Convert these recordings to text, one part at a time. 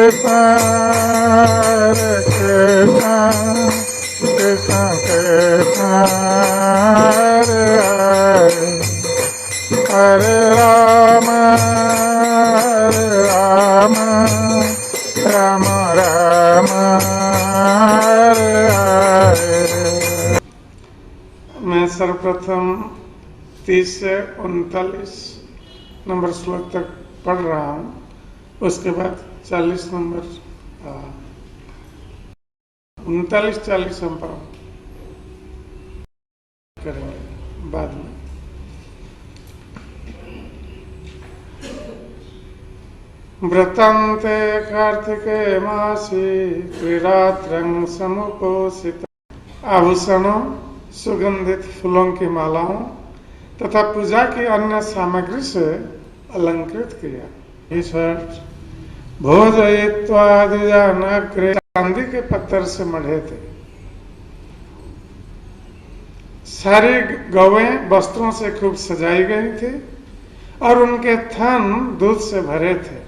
Hare Rama, Rama Rama Rama, Hare Hare। मैं सर्वप्रथम 30 से 39 नंबर श्लोक तक पढ़ रहा हूँ, उसके बाद 40 नंबर 39-40 हम करेंगे बाद में। व्रतन्ते कार्तिके मासी त्रिरात्रं समुपोषित। आभूषणों, सुगंधित फूलों की मालाओं तथा पूजा की अन्य सामग्री से अलंकृत किया। ईश्वर भोजयित्वा द्विजानग्रे, चांदी के पत्थर से मढ़े थे। सारी गौएं वस्त्रों से खूब सजाई गई थी और उनके थन दूध से भरे थे।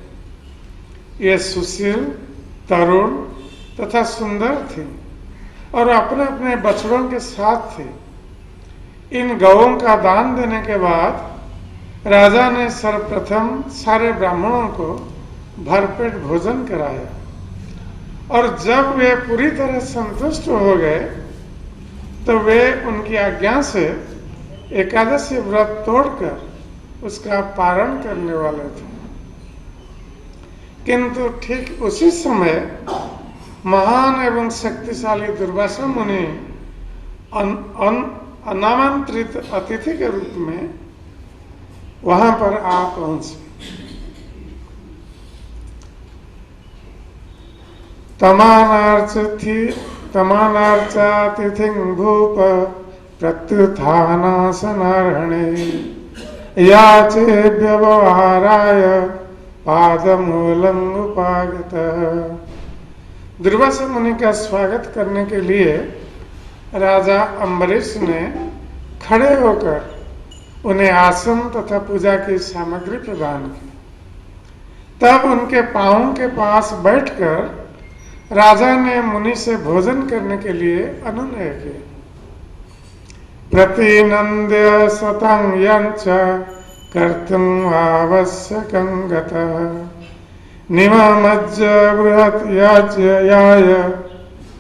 ये सुशील, तरुण तथा सुंदर थी और अपने अपने बछड़ों के साथ थी। इन गौओं का दान देने के बाद राजा ने सर्वप्रथम सारे ब्राह्मणों को भरपेट भोजन कराया और जब वे पूरी तरह संतुष्ट हो गए तो वे उनकी आज्ञा से एकादशी व्रत तोड़कर उसका पारण करने वाले थे। किंतु ठीक उसी समय महान एवं शक्तिशाली दुर्वासा मुनि अनामंत्रित अतिथि के रूप में वहां पर आ पहुंचे। तमानार्चातिथिं भूप प्रत्युत्थानासनार्हणे याचे व्यवहाराय पादमूलम् उपागतः। दुर्वासा मुनि का स्वागत करने के लिए राजा अम्बरीश ने खड़े होकर उन्हें आसन तथा पूजा की सामग्री प्रदान की। तब उनके पांवों के पास बैठकर राजा ने मुनि से भोजन करने के लिए अनुनय किया। प्रतिनंद्य सतं यञ्च कर्तुम् आवश्यकं गतः निमज्ज बृहत्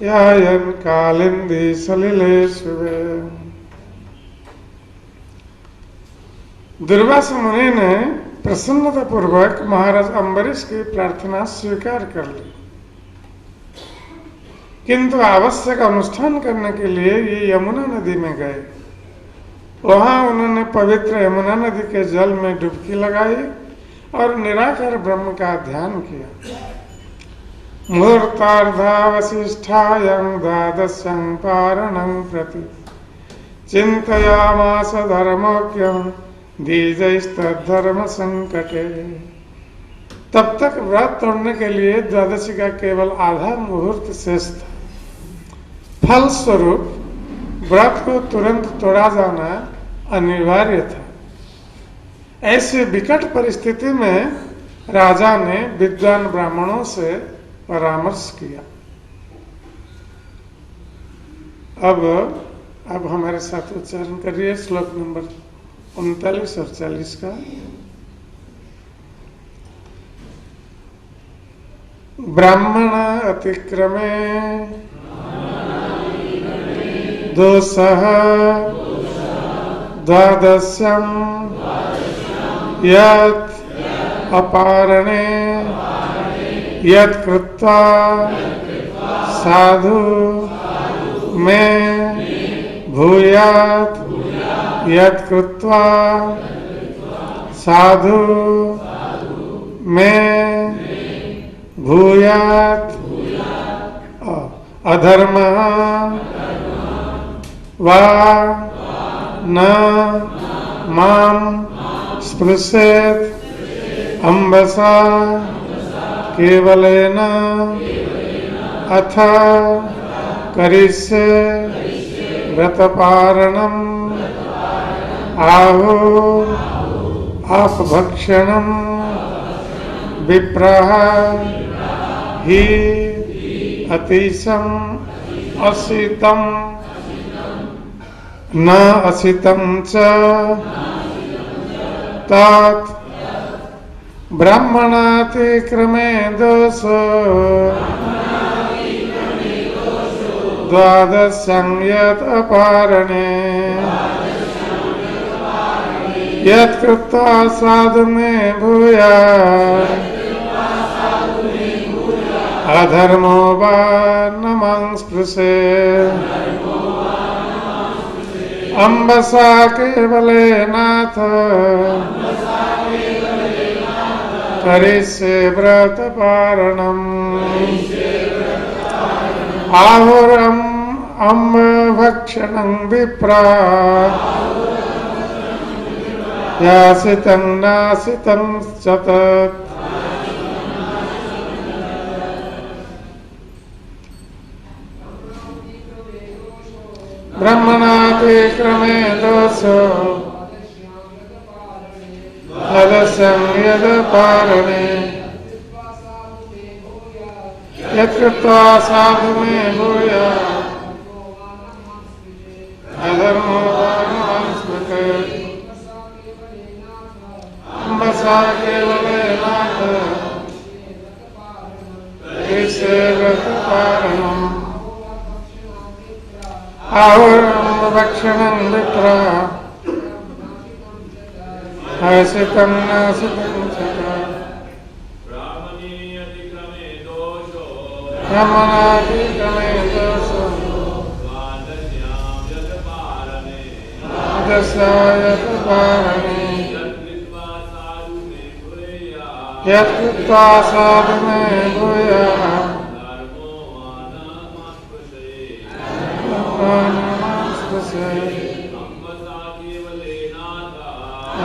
यायन् कालिंदी सलिले शुभे। दुर्वासा मुनि ने प्रसन्नता पूर्वक महाराज अम्बरीश की प्रार्थना स्वीकार कर ली, किंतु आवश्यक अनुष्ठान करने के लिए ये यमुना नदी में गए। वहां उन्होंने पवित्र यमुना नदी के जल में डुबकी लगाई और निराकार ब्रह्म का ध्यान किया। मुहूर्तार्धावशिष्ठायां द्वादशं पारणं प्रति चिन्तयामास धर्मोक्यं द्विजैस्तद्धर्म संकटे। तब तक व्रत तोड़ने के लिए द्वादशी का केवल आधा मुहूर्त शेष था। फलस्वरूप व्रत को तुरंत तोड़ा जाना अनिवार्य था। ऐसी विकट परिस्थिति में राजा ने विद्वान ब्राह्मणों से परामर्श किया। अब हमारे साथ उच्चारण करिए श्लोक नंबर 39 और 40 का। ब्राह्मण अतिक्रमे दोषः द्वादश्यं यत् अपारणे यत् कृत्वा साधु मे भूयात् यत् कृत्वा साधु मे भूयात् अधर्मः वा न मां स्पृशेत् अम्बसा केवलेन अथ करिष्ये व्रतपारणम् आहु अपभक्षणम् विप्रः ही अतिशम असितम न असितम च तत् ब्राह्मणातिक्रमे दोष द्वादशं यत् अपारणे यत् कृत्वा साधु मे भूयात् अधर्मो वा न मां स्पृशेत् अम्बसा केवलेनाथ करिष्ये व्रतपारणम् आहुरम् अम्ब भक्षणं विप्रा यासितं नासितं च तत् ब्रह्मणातिक्रमे दोषो द्वादशं यदपारणे यत्कृत्वा साधु मे भूयात् अधर्मो वा न मां स्मृतेत् अम्बसा केवलेनाथ करिष्ये व्रतपारणम् आहुरम् भक्षणं विप्रा हसितं नासितं च ब्राह्मणातिक्रमे दोषो द्वादशायतपारणे यत्कृत्वा साधु मे भूयात्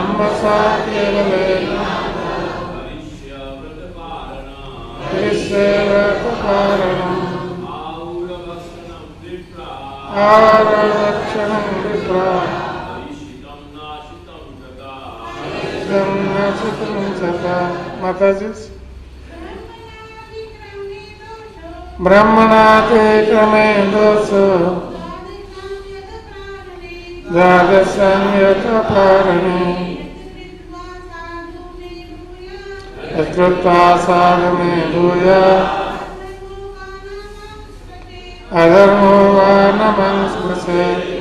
अम्बसा केवलेनाथ करिष्ये व्रतपारणम् आहुरभक्षणं विप्रा माताजी ब्राह्मणातिक्रमे दोषो द्वादशं यदपारणे यत्कृत्वा साधु मे भूयात् अधर्मो वा न मां स्पृशेत्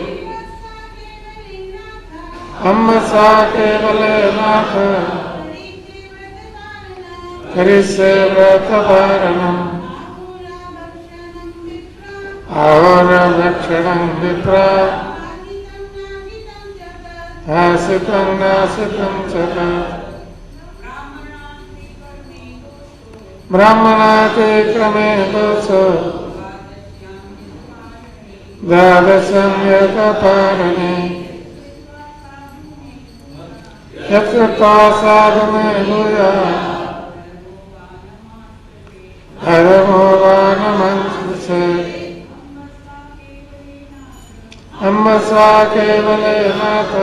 अम्बसा केवलेनाथ करिष्ये व्रतपारणम् आहुरभक्षणं विप्रा हसितं नासितं च तत् ब्राह्मणातिक्रमे दोषो द्वादशं यदपारणे यत्कृत्वा साधु मे भूयात् अधर्मो वा न मां स्पृशेत् अम्बसा केवलेनाथ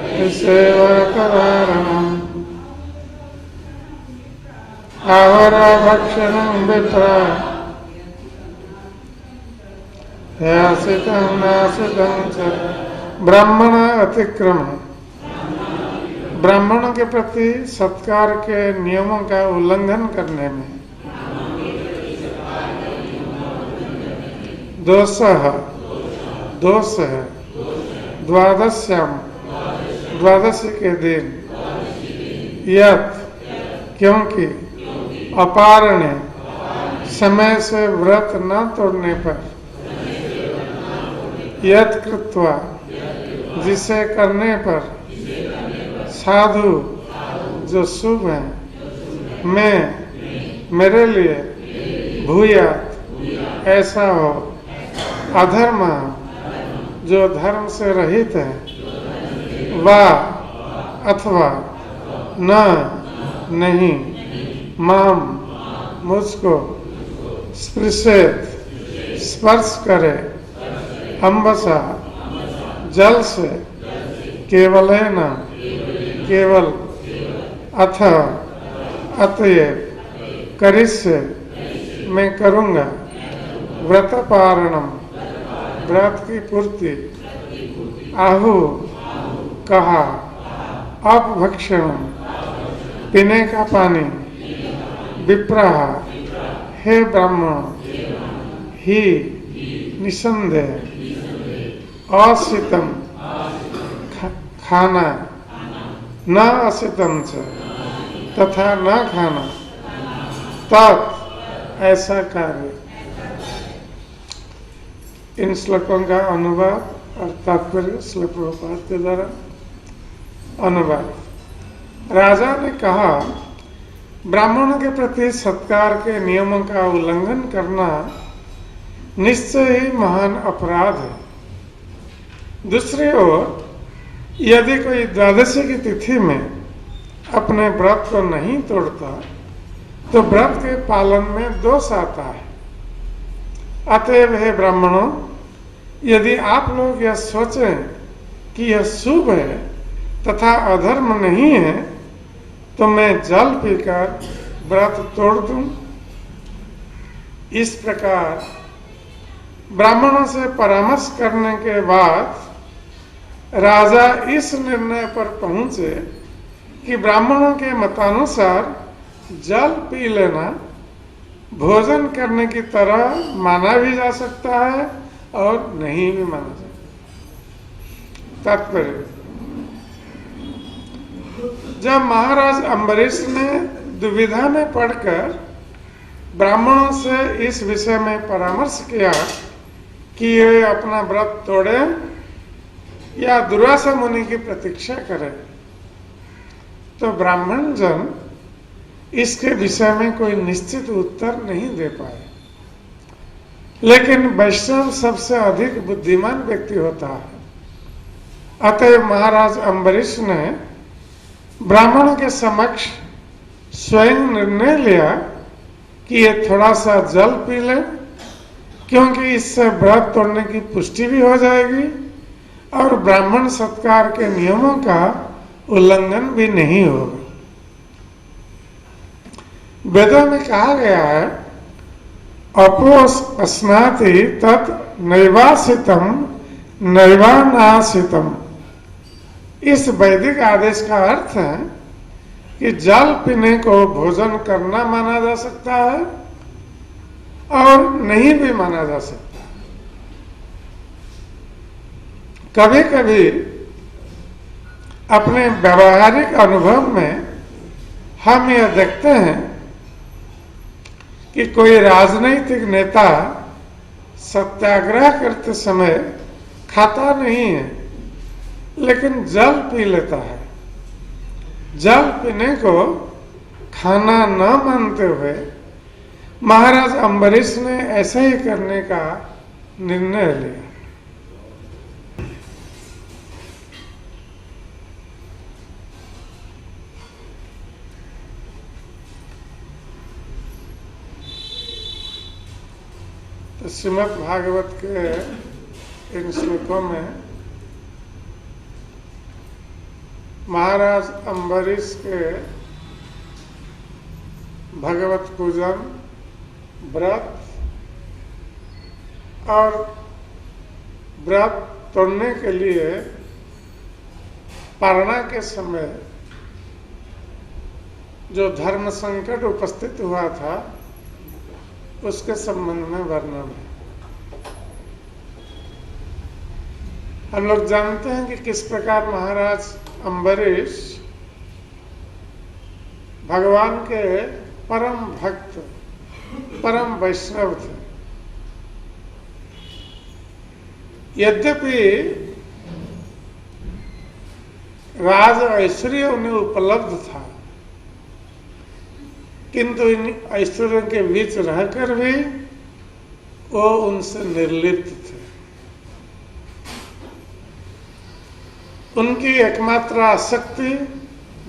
करिष्ये व्रतपारणम् आहुरभक्षणं विप्रा हसितं नासितं च ब्राह्मण अतिक्रम ब्राह्मणों के प्रति सत्कार के नियमों का उल्लंघन करने में दोष है द्वादश्याम द्वादशी के दिन यत क्योंकि अपारणे समय से व्रत न तोड़ने पर यत कृत्वा जिसे करने पर साधु जो शुभ है मैं मेरे लिए भूयात ऐसा हो अधर्म जो धर्म से रहित है वा अथवा न नहीं माम मुझको स्पृशेत स्पर्श करे अम्बसा जल से केवल है न केवल अथ अतएव करिष्ये मैं करूँगा व्रत पारणम व्रत की पूर्ति आहु कहा अपभक्षणम पीने का पानी विप्रह हे ब्राह्मण ही निसंदेह असितम खाना न असितम च तथा न खाना तत् ऐसा कार्य। इन श्लोकों का अनुवाद और तात्पर्य श्रील प्रभुपाद के द्वारा अनुवाद। राजा ने कहा, ब्राह्मणों के प्रति सत्कार के नियमों का उल्लंघन करना निश्चय ही महान अपराध है। दूसरी ओर यदि कोई द्वादशी की तिथि में अपने व्रत को नहीं तोड़ता तो व्रत के पालन में दोष आता है। अतएव हे ब्राह्मणों, यदि आप लोग यह सोचें कि यह शुभ है तथा अधर्म नहीं है तो मैं जल पीकर व्रत तोड़ दूं। इस प्रकार ब्राह्मणों से परामर्श करने के बाद राजा इस निर्णय पर पहुंचे कि ब्राह्मणों के मतानुसार जल पी लेना भोजन करने की तरह माना भी जा सकता है और नहीं भी माना जा सकता। तात्पर्य, जब महाराज अम्बरीश ने दुविधा में पड़कर ब्राह्मणों से इस विषय में परामर्श किया कि ये अपना व्रत तोड़े या दुर्वासा मुनि की प्रतीक्षा करें, तो ब्राह्मण जन इसके विषय में कोई निश्चित उत्तर नहीं दे पाए। लेकिन वैष्णव सबसे अधिक बुद्धिमान व्यक्ति होता है। अतएव महाराज अम्बरीश ने ब्राह्मणों के समक्ष स्वयं निर्णय लिया कि ये थोड़ा सा जल पी ले, क्योंकि इससे व्रत तोड़ने की पुष्टि भी हो जाएगी और ब्राह्मण सत्कार के नियमों का उल्लंघन भी नहीं होगा। वेदों में कहा गया है, अपोस अस्नाति तत् नैवासितम नैवानासितम। इस वैदिक आदेश का अर्थ है कि जल पीने को भोजन करना माना जा सकता है और नहीं भी माना जा सकता। कभी कभी अपने व्यवहारिक अनुभव में हम यह देखते हैं कि कोई राजनीतिक नेता सत्याग्रह करते समय खाता नहीं है लेकिन जल पी लेता है। जल पीने को खाना न मानते हुए महाराज अम्बरीश ने ऐसा ही करने का निर्णय लिया। तो श्रीमद् भागवत के इन श्लोकों में महाराज अम्बरीश के भगवत पूजन, व्रत और व्रत तोड़ने के लिए पारणा के समय जो धर्म संकट उपस्थित हुआ था उसके संबंध में वर्णन है। हम लोग जानते हैं कि किस प्रकार महाराज अम्बरीश भगवान के परम भक्त, परम वैष्णव थे। यद्यपि राज ऐश्वर्य उन्हें उपलब्ध था, किंतु इन ऐश्वर्यों के बीच रहकर भी वो उनसे निर्लिप्त थे। उनकी एकमात्र आसक्ति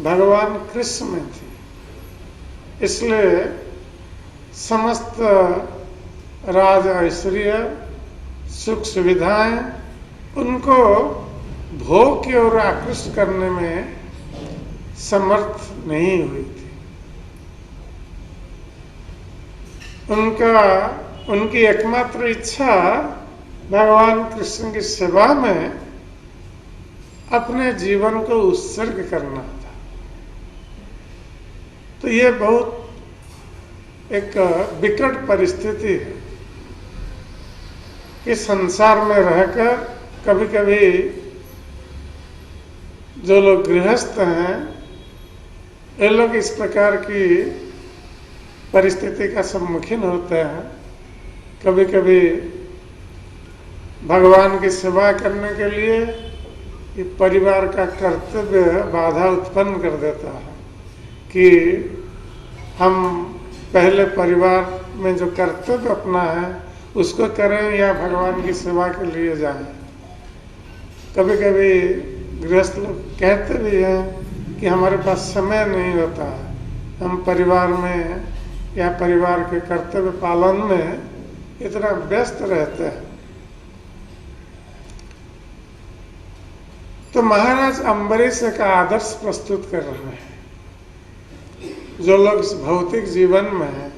भगवान कृष्ण में थी। इसलिए समस्त राज ऐश्वर्य, सुख सुविधाएं उनको भोग की ओर आकृष्ट करने में समर्थ नहीं हुई थी। उनकी एकमात्र इच्छा भगवान कृष्ण की सेवा में अपने जीवन को उत्सर्ग करना था। तो ये बहुत एक विकट परिस्थिति है कि संसार में रहकर कभी कभी जो लोग गृहस्थ हैं, ये लोग इस प्रकार की परिस्थिति का सम्मुखीन होते हैं। कभी कभी भगवान की सेवा करने के लिए परिवार का कर्तव्य बाधा उत्पन्न कर देता है कि हम पहले परिवार में जो कर्तव्य अपना है उसको करें या भगवान की सेवा के लिए जाएं। कभी कभी गृहस्थ लोग कहते भी हैं कि हमारे पास समय नहीं होता है, हम परिवार में या परिवार के कर्तव्य पालन में इतना व्यस्त रहते हैं। तो महाराज अम्बरीश का आदर्श प्रस्तुत कर रहे हैं। जो लोग इस भौतिक जीवन में हैं,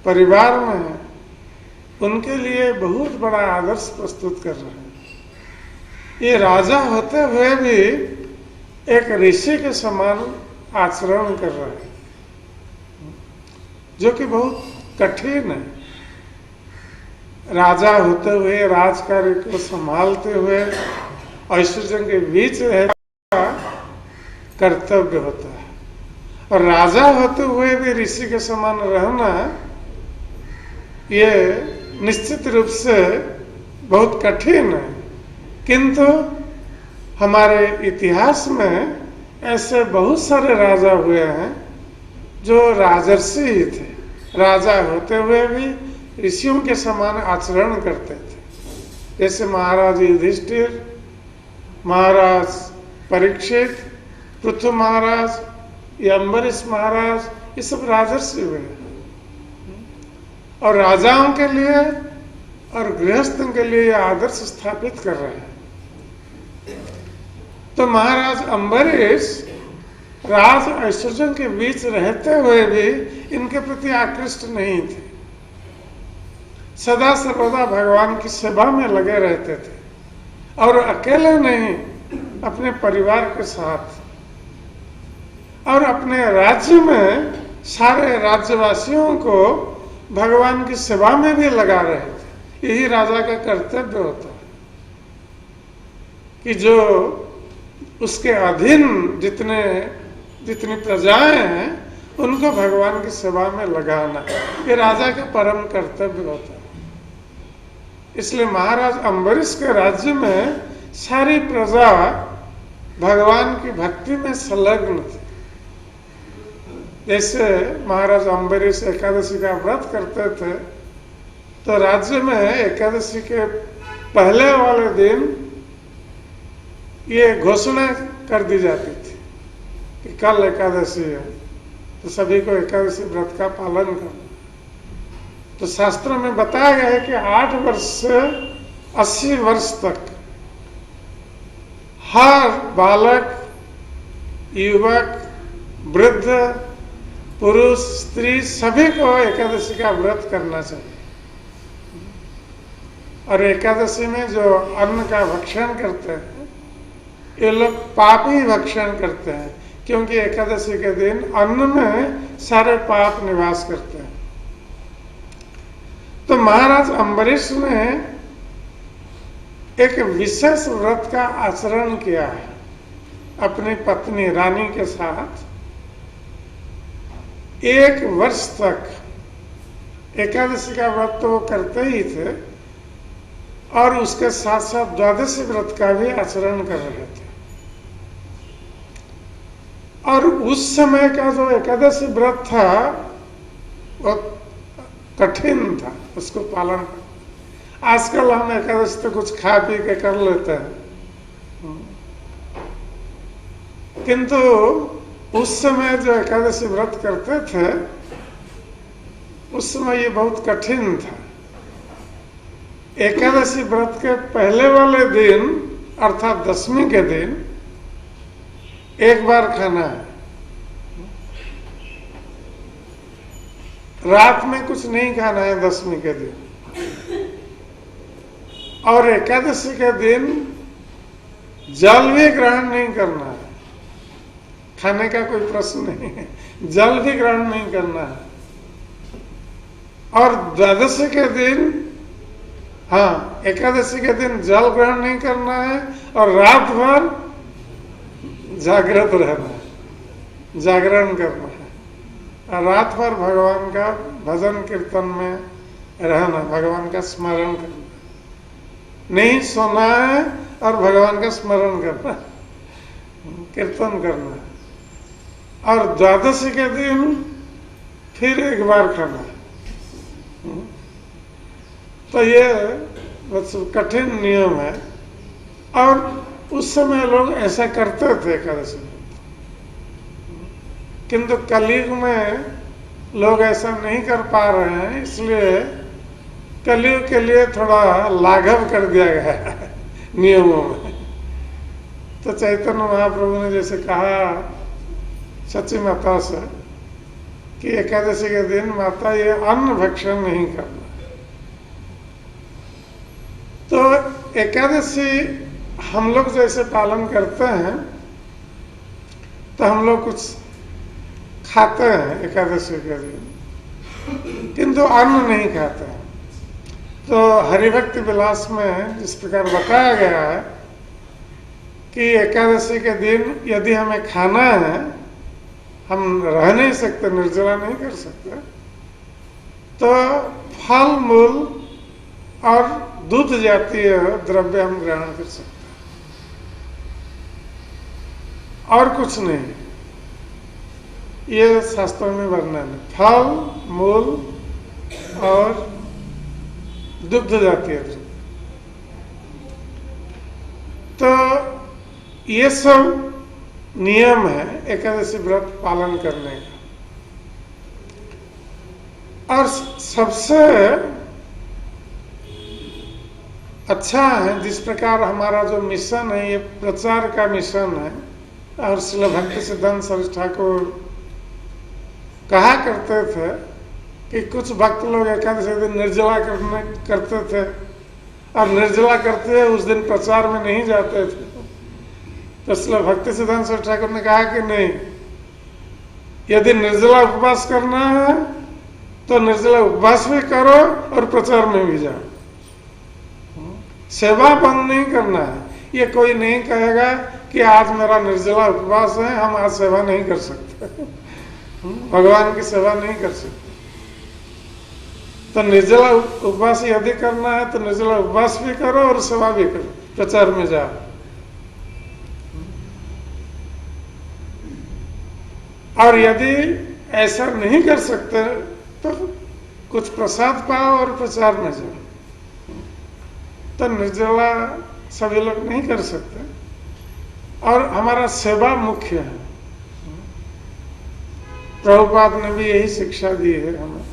परिवार में हैं, उनके लिए बहुत बड़ा आदर्श प्रस्तुत कर रहे हैं। ये राजा होते हुए भी एक ऋषि के समान आचरण कर रहे हैं, जो कि बहुत कठिन है। राजा होते हुए, राजकार्य को संभालते हुए ऐश्वर्य के बीच रहना कर्तव्य होता है, और राजा होते हुए भी ऋषि के समान रहना ये निश्चित रूप से बहुत कठिन है। किंतु हमारे इतिहास में ऐसे बहुत सारे राजा हुए हैं जो राजर्षि ही थे, राजा होते हुए भी ऋषियों के समान आचरण करते थे। जैसे महाराज युधिष्ठिर, महाराज परीक्षित, पृथु महाराज, ये अम्बरीश महाराज, ये सब राजर्षि हुए। और राजाओं के लिए और गृहस्थों के लिए आदर्श स्थापित कर रहे हैं। तो महाराज अम्बरीश राज ऐश्वर्यों के बीच रहते हुए भी इनके प्रति आकृष्ट नहीं थे, सदा सर्वदा भगवान की सेवा में लगे रहते थे, और अकेले नहीं, अपने परिवार के साथ और अपने राज्य में सारे राज्यवासियों को भगवान की सेवा में भी लगा रहे थे। यही राजा का कर्तव्य होता है कि जो उसके अधीन जितनी प्रजाएं हैं उनको भगवान की सेवा में लगाना, ये राजा का परम कर्तव्य होता है। इसलिए महाराज अम्बरीश के राज्य में सारी प्रजा भगवान की भक्ति में संलग्न थी। जैसे महाराज अम्बरीश एकादशी का व्रत करते थे, तो राज्य में एकादशी के पहले वाले दिन ये घोषणा कर दी जाती थी कि कल एकादशी है, तो सभी को एकादशी व्रत का पालन करना। तो शास्त्रों में बताया गया है कि 8 वर्ष से 80 वर्ष तक हर बालक, युवक, वृद्ध, पुरुष, स्त्री सभी को एकादशी का व्रत करना चाहिए। और एकादशी में जो अन्न का भक्षण करते हैं, ये लोग पापी भक्षण करते हैं, क्योंकि एकादशी के दिन अन्न में सारे पाप निवास करते हैं। तो महाराज अम्बरीश ने एक विशेष व्रत का आचरण किया है अपनी पत्नी रानी के साथ। 1 वर्ष तक एकादशी का व्रत तो वो करते ही थे, और उसके साथ साथ द्वादशी व्रत का भी आचरण कर रहे थे। और उस समय का जो एकादशी व्रत था वो कठिन था, उसको पालन करना। आजकल हम एकादशी तो कुछ खा पी के कर लेते हैं, किंतु उस समय जो एकादशी व्रत करते थे, उस समय ये बहुत कठिन था। एकादशी व्रत के पहले वाले दिन अर्थात दशमी के दिन एक बार खाना है, रात में कुछ नहीं खाना है 10वीं के दिन, और एकादशी के दिन जल भी ग्रहण नहीं करना है। खाने का कोई प्रश्न नहीं है, जल भी ग्रहण नहीं करना है। और द्वादशी के दिन, हाँ, एकादशी के दिन जल ग्रहण नहीं करना है और रात भर जागृत रहना है, जागरण करना है, और रात भर भगवान का भजन कीर्तन में रहना, भगवान का स्मरण करना, नहीं सोना है और भगवान का स्मरण करना, कीर्तन करना है। और द्वादशी के दिन फिर एक बार खाना। तो ये मतलब कठिन नियम है, और उस समय लोग ऐसा करते थे एकादशी में। किंतु कलयुग में लोग ऐसा नहीं कर पा रहे हैं, इसलिए कलयुग के लिए थोड़ा लाघव कर दिया गया है नियमों में। तो चैतन्य महाप्रभु ने जैसे कहा सची माता से कि एकादशी के दिन माता ये अन्न भक्षण नहीं करना। तो एकादशी हम लोग जैसे पालन करते हैं, तो हम लोग कुछ खाते हैं एकादशी के दिन, किंतु अन्न नहीं खाते हैं। तो हरिभक्ति विलास में जिस प्रकार बताया गया है कि एकादशी के दिन यदि हमें खाना है, हम रह नहीं सकते, निर्जला नहीं कर सकते, तो फल मूल और दूध जातीय द्रव्य हम ग्रहण कर सकते हैं, और कुछ नहीं। ये शास्त्रों में वर्णन है, फल मूल और दुग्ध जातीय द्रव्य। तो ये सब नियम है एकादशी व्रत पालन करने का। और सबसे अच्छा है, जिस प्रकार हमारा जो मिशन है, ये प्रचार का मिशन है, और श्रील भक्ति सिद्धांत सरस्वती ठाकुर कहा करते थे कि कुछ भक्त लोग एकादशी दिन निर्जला करते थे, और निर्जला करते हुए उस दिन प्रचार में नहीं जाते थे। तो श्रील भक्ति सिद्धांत सरस्वती ठाकुर ने कहा कि नहीं, यदि निर्जला उपवास करना है तो निर्जला उपवास भी करो और प्रचार में भी जाओ। सेवा बंद नहीं करना है। ये कोई नहीं कहेगा कि आज मेरा निर्जला उपवास है, हम आज सेवा नहीं कर सकते, भगवान की सेवा नहीं कर सकते। तो निर्जला उपवास यदि करना है तो निर्जला उपवास भी करो और सेवा भी करो, प्रचार में जाओ। और यदि ऐसा नहीं कर सकते तो कुछ प्रसाद पाओ और प्रचार में जाओ। तो निर्जला सभी लोग नहीं कर सकते, और हमारा सेवा मुख्य है। प्रभुपाद ने भी यही शिक्षा दी है हमें।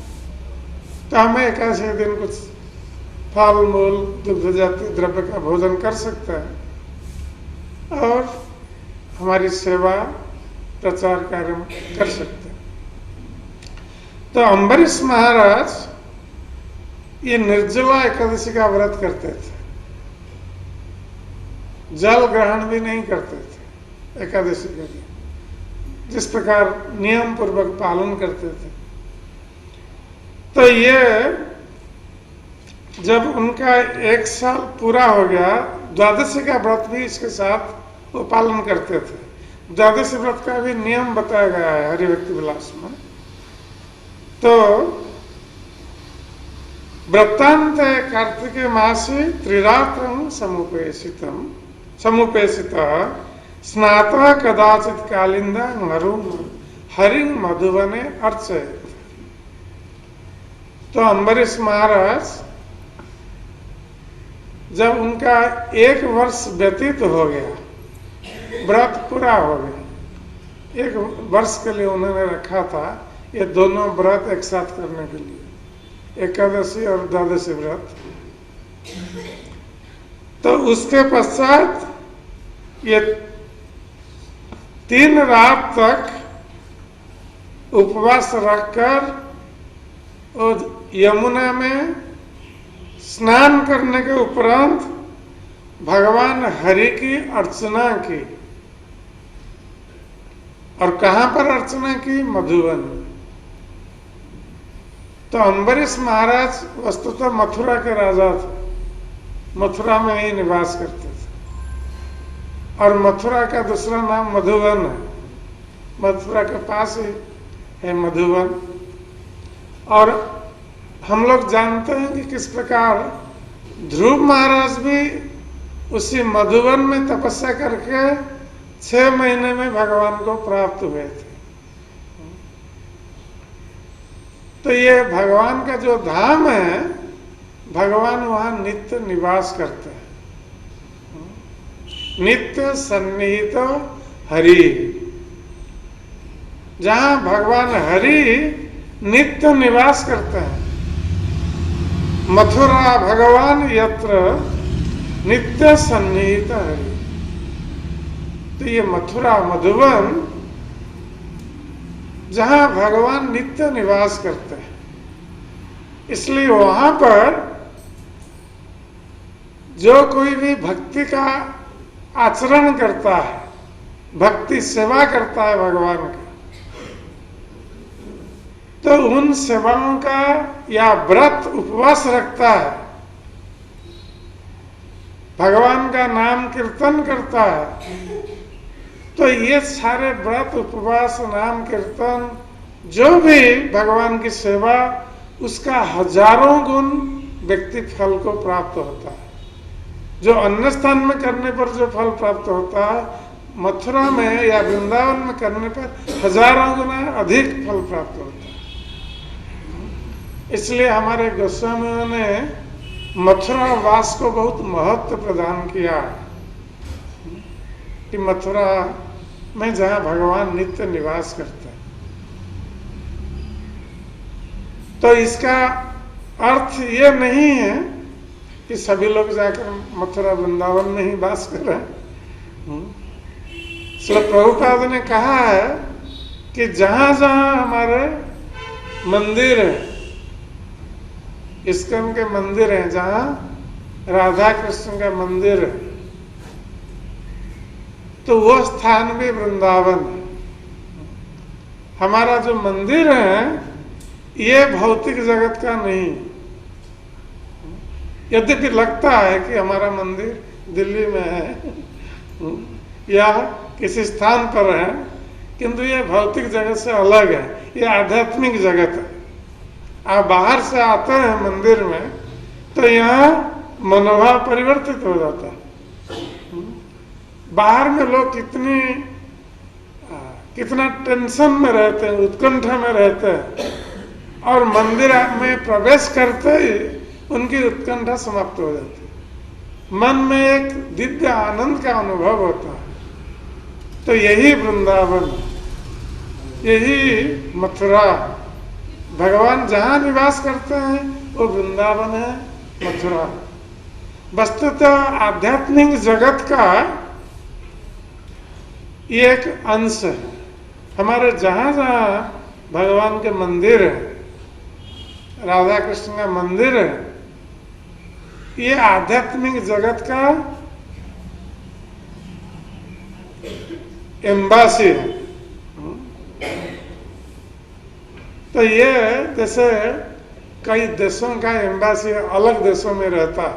तो हमें एकादशी दिन कुछ फल मूल दुग्ध जातीय द्रव्य का भोजन कर सकते हैं, और हमारी सेवा प्रचार कार्य कर सकते हैं। तो अम्बरीश महाराज ये निर्जला एकादशी का व्रत करते थे, जल ग्रहण भी नहीं करते थे एकादशी के दिन, जिस प्रकार नियम पूर्वक पालन करते थे। तो ये जब उनका 1 साल पूरा हो गया, द्वादशी का व्रत भी इसके साथ वो पालन करते थे। द्वादशी व्रत का भी नियम बताया गया है हरिभक्ति विलास में। तो व्रतांत कार्तिके मासे त्रिरात्रं समुपेसित स्नात्वा कदाचित कालिंदा हरिं मधुवने अर्चयेत्। तो अम्बरीश महाराज जब उनका 1 वर्ष व्यतीत हो गया, व्रत पूरा हो गया, 1 वर्ष के लिए उन्होंने रखा था ये दोनों व्रत एक साथ करने के लिए, एकादशी और द्वादशी व्रत। तो उसके पश्चात ये 3 रात तक उपवास रखकर और यमुना में स्नान करने के उपरांत भगवान हरि की अर्चना की। और कहां पर अर्चना की? मधुबन। तो अम्बरीश महाराज वस्तुतः मथुरा के राजा थे, मथुरा में ही निवास करते थे। और मथुरा का दूसरा नाम मधुबन है, मथुरा के पास ही है मधुबन। और हम लोग जानते हैं कि किस प्रकार ध्रुव महाराज भी उसी मधुबन में तपस्या करके 6 महीने में भगवान को प्राप्त हुए थे। तो ये भगवान का जो धाम है, भगवान वहां नित्य निवास करते हैं, नित्य सन्निहित हरि। जहां भगवान हरि नित्य निवास करते हैं, मथुरा भगवान यत्र नित्य सन्निहित हरि। तो ये मथुरा मधुबन जहां भगवान नित्य निवास करते हैं, इसलिए वहां पर जो कोई भी भक्ति का आचरण करता है, भक्ति सेवा करता है भगवान का, तो उन सेवाओं का या व्रत उपवास रखता है, भगवान का नाम कीर्तन करता है, तो ये सारे व्रत उपवास नाम कीर्तन जो भी भगवान की सेवा, उसका हजारों गुण व्यक्ति फल को प्राप्त होता है। जो अन्य स्थान में करने पर जो फल प्राप्त होता है, मथुरा में या वृंदावन में करने पर हजारों गुना अधिक फल प्राप्त होता है। इसलिए हमारे गोस्वामियों ने मथुरा वास को बहुत महत्व प्रदान किया कि मथुरा में जहां भगवान नित्य निवास करते हैं। तो इसका अर्थ ये नहीं है कि सभी लोग जाकर मथुरा वृंदावन में ही वास कर रहे हैं। श्री प्रभुपाद ने कहा है कि जहां जहां हमारे मंदिर है, इस्कॉन के मंदिर हैं, जहां राधा कृष्ण का मंदिर है, तो वो स्थान भी वृंदावन है। हमारा जो मंदिर है ये भौतिक जगत का नहीं। यद्यपि लगता है कि हमारा मंदिर दिल्ली में है या किसी स्थान पर है, किंतु ये भौतिक जगत से अलग है, ये आध्यात्मिक जगत है। आप बाहर से आते हैं मंदिर में तो यहाँ मनोभाव परिवर्तित हो जाता है। बाहर में लोग कितना टेंशन में रहते हैं, उत्कंठा में रहते हैं, और मंदिर में प्रवेश करते ही उनकी उत्कंठा समाप्त हो जाती है। मन में एक दिव्य आनंद का अनुभव होता है। तो यही वृंदावन, यही मथुरा, भगवान जहां निवास करते हैं वो वृंदावन है, मथुरा। वस्तुतः आध्यात्मिक जगत का ये एक अंश है। हमारे जहां जहां भगवान के मंदिर है, राधा कृष्ण का मंदिर है, ये आध्यात्मिक जगत का एम्बासी है। तो ये जैसे कई देशों का एम्बासी अलग देशों में रहता है,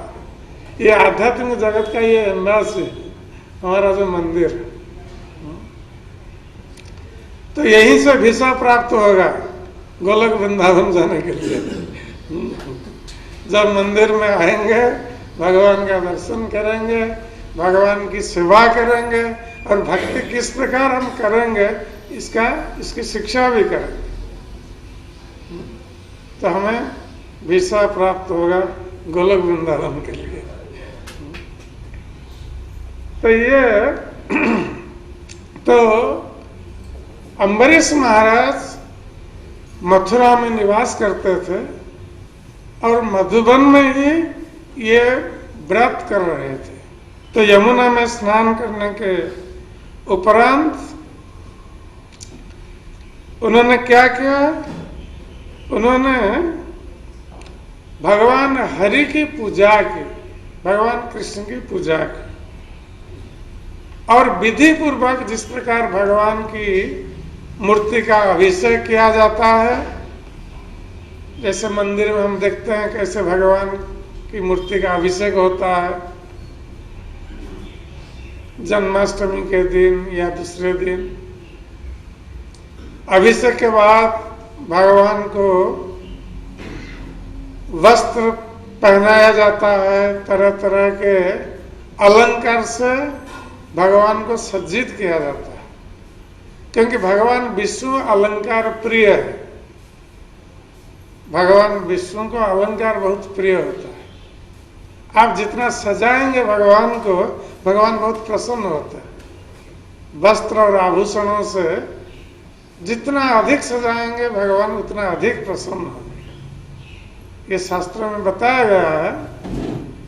ये आध्यात्मिक जगत का ये एम्बासी हमारा जो मंदिर है। तो यहीं से वीसा प्राप्त होगा गोलक वृंदावन जाने के लिए। जब मंदिर में आएंगे, भगवान का दर्शन करेंगे, भगवान की सेवा करेंगे और भक्ति किस प्रकार हम करेंगे इसकी शिक्षा भी करेंगे, तो हमें वीसा प्राप्त होगा गोलक वृंदावन के लिए। तो ये तो अम्बरीश महाराज मथुरा में निवास करते थे और मधुबन में ही ये व्रत कर रहे थे। तो यमुना में स्नान करने के उपरांत उन्होंने क्या किया? उन्होंने भगवान हरि की पूजा की, भगवान कृष्ण की पूजा की। और विधि पूर्वक जिस प्रकार भगवान की मूर्ति का अभिषेक किया जाता है, जैसे मंदिर में हम देखते हैं कैसे भगवान की मूर्ति का अभिषेक होता है जन्माष्टमी के दिन या दूसरे दिन। अभिषेक के बाद भगवान को वस्त्र पहनाया जाता है, तरह तरह के अलंकार से भगवान को सज्जित किया जाता है, क्योंकि भगवान विष्णु अलंकार प्रिय है। भगवान विष्णु को अलंकार बहुत प्रिय होता है। आप जितना सजाएंगे भगवान को, भगवान बहुत प्रसन्न होता है। वस्त्र और आभूषणों से जितना अधिक सजाएंगे भगवान उतना अधिक प्रसन्न होंगे। ये शास्त्रों में बताया गया है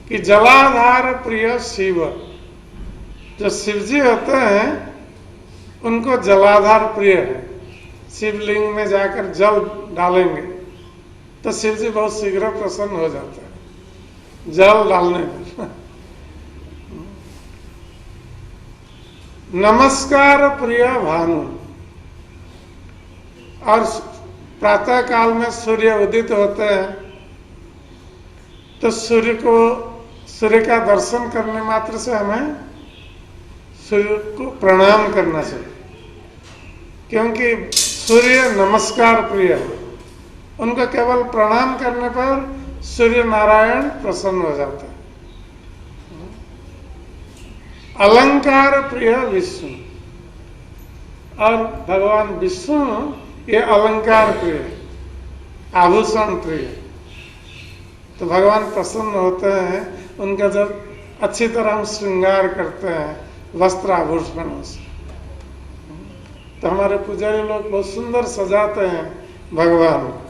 कि जलाधार प्रिय शिव, जो शिवजी होते हैं उनको जलाधार प्रिय है। शिवलिंग में जाकर जल डालेंगे तो शिवजी बहुत शीघ्र प्रसन्न हो जाता है जल डालने पर। नमस्कार प्रिय भानु, और प्रातः काल में सूर्य उदित होते हैं तो सूर्य का दर्शन करने मात्र से हमें सूर्य को प्रणाम करना चाहिए, क्योंकि सूर्य नमस्कार प्रिय है। उनको केवल प्रणाम करने पर सूर्य नारायण प्रसन्न हो जाते हैं। अलंकार प्रिय विष्णु, और भगवान विष्णु ये अलंकार प्रिय, आभूषण प्रिय। तो भगवान प्रसन्न होते हैं उनका जब अच्छी तरह हम श्रृंगार करते हैं वस्त्र आभूषणों से। तो हमारे पुजारी लोग बहुत सुंदर सजाते हैं भगवान को,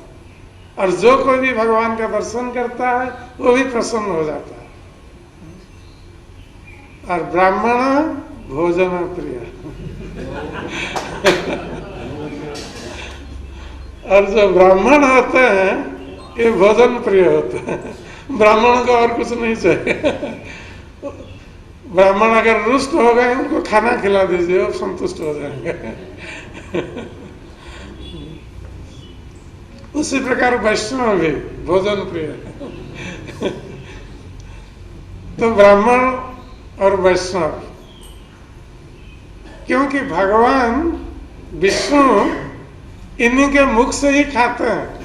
और जो कोई भी भगवान का दर्शन करता है वो भी प्रसन्न हो जाता है। और ब्राह्मण भोजन प्रिय और जो ब्राह्मण होते हैं ये भोजन प्रिय होते हैं। ब्राह्मण को और कुछ नहीं चाहिए। ब्राह्मण अगर रुष्ट हो गए उनको खाना खिला दीजिए, वो संतुष्ट हो जाएंगे। उसी प्रकार वैष्णव भी भोजन प्रिय। तो ब्राह्मण और वैष्णव, क्योंकि भगवान विष्णु इन्हीं के मुख से ही खाते हैं।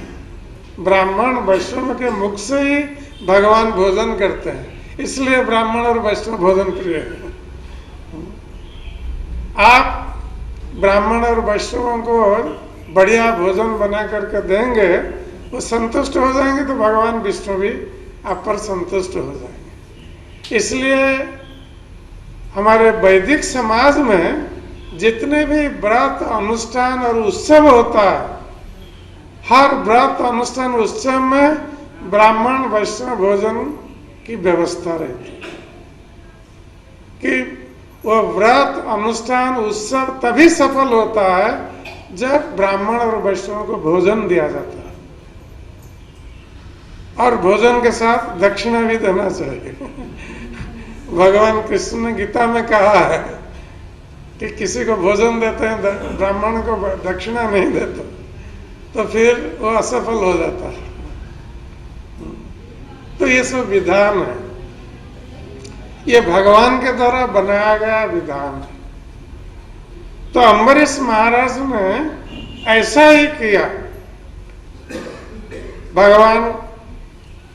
ब्राह्मण वैष्णव के मुख से ही भगवान भोजन करते हैं, इसलिए ब्राह्मण और वैष्णव भोजन प्रिय है। आप ब्राह्मण और वैष्णवों को बढ़िया भोजन बना करके देंगे, वो संतुष्ट हो जाएंगे, तो भगवान विष्णु भी आप पर संतुष्ट हो जाएंगे। इसलिए हमारे वैदिक समाज में जितने भी व्रत अनुष्ठान और उत्सव होता है, हर व्रत अनुष्ठान उत्सव में ब्राह्मण वैष्णव भोजन की व्यवस्था रहती है। कि वो व्रत अनुष्ठान उत्सव तभी सफल होता है जब ब्राह्मण और वैष्णव को भोजन दिया जाता है, और भोजन के साथ दक्षिणा भी देना चाहिए। भगवान कृष्ण ने गीता में कहा है कि किसी को भोजन देते हैं, ब्राह्मण को दक्षिणा नहीं देते, तो फिर वो असफल हो जाता है। तो ये सब विधान है, ये भगवान के द्वारा बनाया गया विधान है। तो अम्बरीश महाराज ने ऐसा ही किया। भगवान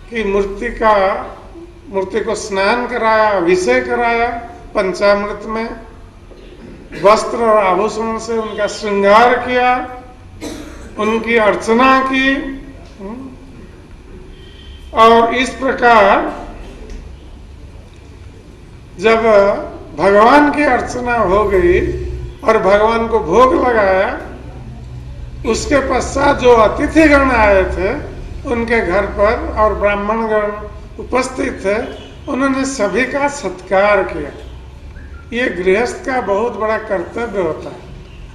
की मूर्ति को स्नान कराया, अभिषेक कराया पंचामृत में, वस्त्र और आभूषणों से उनका श्रृंगार किया, उनकी अर्चना की। और इस प्रकार जब भगवान की अर्चना हो गई और भगवान को भोग लगाया, उसके पश्चात जो अतिथिगण आए थे उनके घर पर और ब्राह्मणगण उपस्थित थे, उन्होंने सभी का सत्कार किया। ये गृहस्थ का बहुत बड़ा कर्तव्य होता है,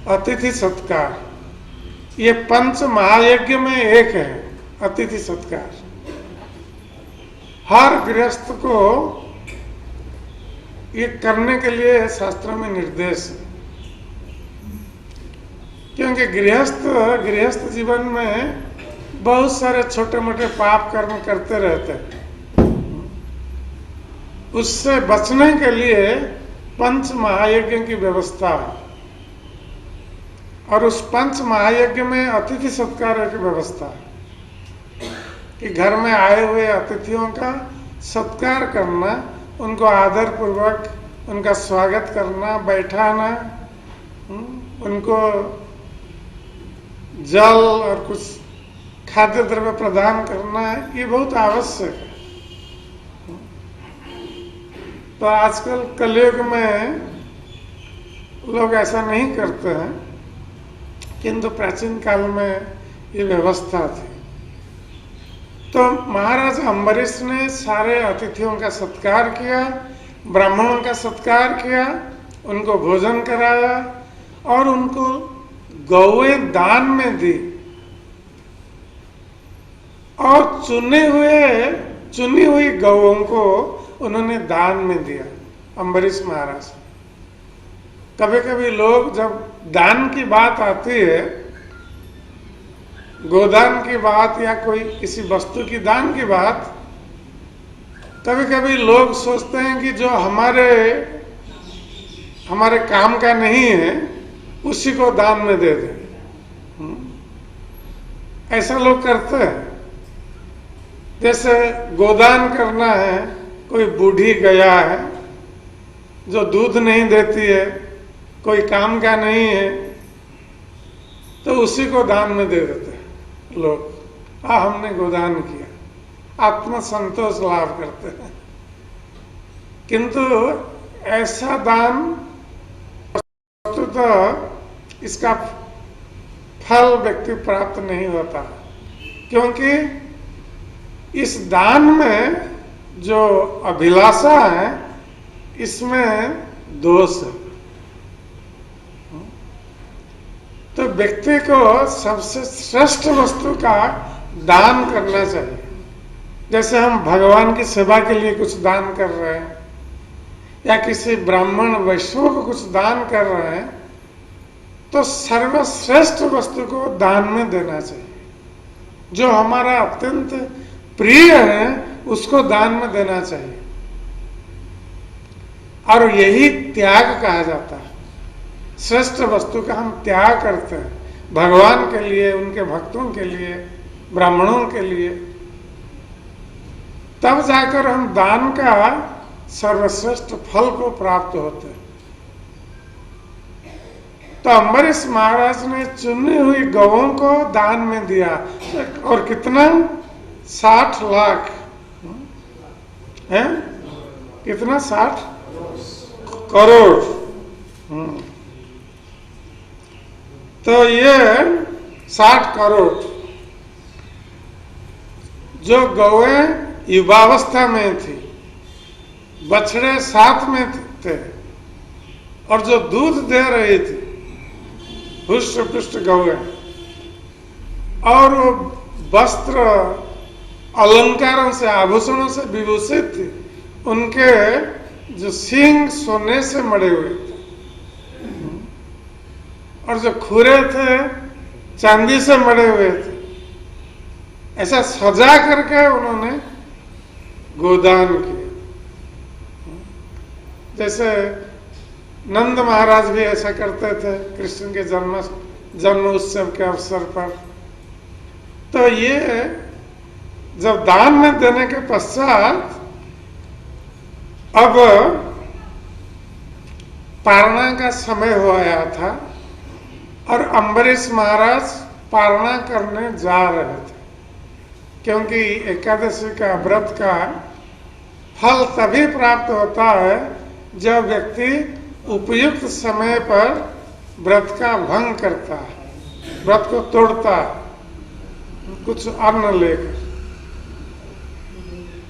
अतिथि सत्कार। ये पंच महायज्ञ में एक है, अतिथि सत्कार। हर गृहस्थ को ये करने के लिए शास्त्रों में निर्देश है। क्योंकि गृहस्थ जीवन में बहुत सारे छोटे मोटे पाप कर्म करते रहते हैं। उससे बचने के लिए पंच महायज्ञ की व्यवस्था है, और उस पंच महायज्ञ में अतिथि सत्कार की व्यवस्था है कि घर में आए हुए अतिथियों का सत्कार करना, उनको आदर पूर्वक उनका स्वागत करना, बैठाना, उनको जल और कुछ खाद्य द्रव्य प्रदान करना, ये बहुत आवश्यक है। तो आजकल कलयुग में लोग ऐसा नहीं करते हैं, किंतु प्राचीन काल में ये व्यवस्था थी। तो महाराज अम्बरीश ने सारे अतिथियों का सत्कार किया, ब्राह्मणों का सत्कार किया, उनको भोजन कराया और उनको गौएं दान में दी, और चुनी हुई गौओं को उन्होंने दान में दिया अम्बरीश महाराज। कभी कभी लोग जब दान की बात आती है, गोदान की बात या कोई किसी वस्तु की दान की बात, कभी कभी लोग सोचते हैं कि जो हमारे काम का नहीं है उसी को दान में दे दें। ऐसा लोग करते हैं। जैसे गोदान करना है, कोई बूढ़ी गया है जो दूध नहीं देती है, कोई काम का नहीं है, तो उसी को दान में दे देते हैं लोग। हमने गोदान किया, आत्मसंतोष लाभ करते हैं। किंतु ऐसा दान वस्तुतः इसका फल व्यक्ति प्राप्त नहीं होता, क्योंकि इस दान में जो अभिलाषा है इसमें दोष है। तो व्यक्ति को सबसे श्रेष्ठ वस्तु का दान करना चाहिए। जैसे हम भगवान की सेवा के लिए कुछ दान कर रहे हैं, या किसी ब्राह्मण वैष्णव को कुछ दान कर रहे हैं, तो सर्वश्रेष्ठ वस्तु को दान में देना चाहिए। जो हमारा अत्यंत प्रिय है उसको दान में देना चाहिए, और यही त्याग कहा जाता है। श्रेष्ठ वस्तु का हम त्याग करते हैं भगवान के लिए, उनके भक्तों के लिए, ब्राह्मणों के लिए, तब जाकर हम दान का सर्वश्रेष्ठ फल को प्राप्त होते हैं। तो अम्बरीश महाराज ने चुनी हुई गौओं को दान में दिया, और कितना 60 लाख है, कितना 60 करोड़। तो ये 60 करोड़ जो गौएं युवावस्था में थी, बछड़े साथ में थे, और जो दूध दे रही थी हुष्ट पुष्ट गौएं, और वो वस्त्र अलंकारों से, आभूषणों से विभूषित थी, उनके जो सींग सोने से मड़े हुए थे, और जो खुरे थे चांदी से मड़े हुए थे। ऐसा सजा करके उन्होंने गोदान किया। जैसे नंद महाराज भी ऐसा करते थे कृष्ण के जन्म उत्सव के अवसर पर। तो ये जब दान में देने के पश्चात अब पारणा का समय हो आया था, और अम्बरीश महाराज पारणा करने जा रहे थे, क्योंकि एकादशी का व्रत का फल तभी प्राप्त होता है जब व्यक्ति उपयुक्त समय पर व्रत का भंग करता है, व्रत को तोड़ता है कुछ अन्न लेकर।